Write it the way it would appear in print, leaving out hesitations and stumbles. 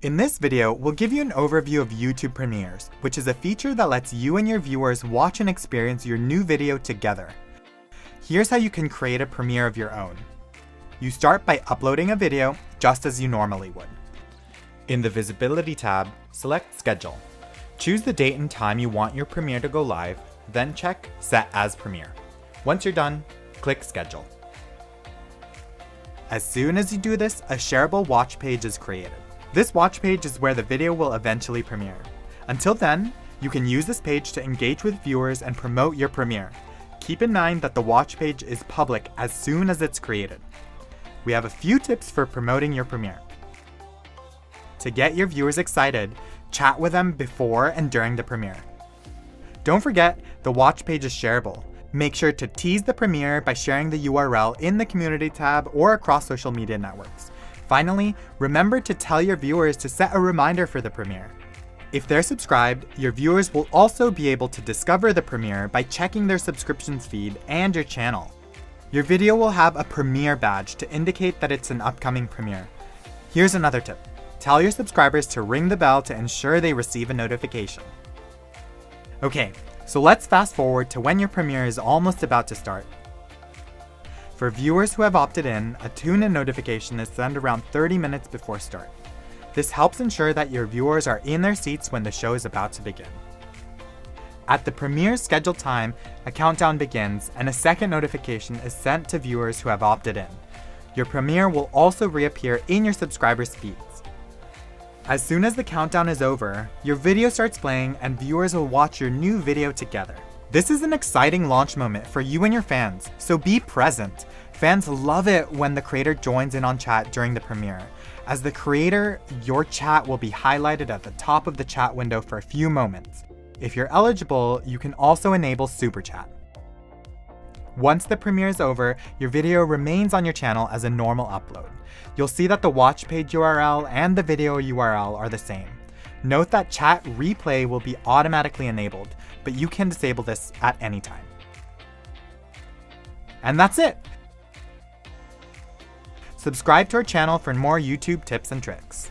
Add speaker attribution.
Speaker 1: In this video, we'll give you an overview of YouTube Premieres, which is a feature that lets you and your viewers watch and experience your new video together. Here's how you can create a premiere of your own. You start by uploading a video, just as you normally would. In the Visibility tab, select Schedule. Choose the date and time you want your premiere to go live, then check Set as Premiere. Once you're done, click Schedule. As soon as you do this, a shareable watch page is created. This watch page is where the video will eventually premiere. Until then, you can use this page to engage with viewers and promote your premiere. Keep in mind that the watch page is public as soon as it's created. We have a few tips for promoting your premiere. To get your viewers excited, chat with them before and during the premiere. Don't forget, the watch page is shareable. Make sure to tease the premiere by sharing the URL in the community tab or across social media networks. Finally, remember to tell your viewers to set a reminder for the premiere. If they're subscribed, your viewers will also be able to discover the premiere by checking their subscriptions feed and your channel. Your video will have a premiere badge to indicate that it's an upcoming premiere. Here's another tip. Tell your subscribers to ring the bell to ensure they receive a notification. Okay, so let's fast forward to when your premiere is almost about to start. For viewers who have opted in, a tune-in notification is sent around 30 minutes before start. This helps ensure that your viewers are in their seats when the show is about to begin. At the premiere's scheduled time, a countdown begins and a second notification is sent to viewers who have opted in. Your premiere will also reappear in your subscribers' feeds. As soon as the countdown is over, your video starts playing and viewers will watch your new video together. This is an exciting launch moment for you and your fans, so be present. Fans love it when the creator joins in on chat during the premiere. As the creator, your chat will be highlighted at the top of the chat window for a few moments. If you're eligible, you can also enable Super Chat. Once the premiere is over, your video remains on your channel as a normal upload. You'll see that the watch page URL and the video URL are the same. Note that chat replay will be automatically enabled, but you can disable this at any time. And that's it! Subscribe to our channel for more YouTube tips and tricks.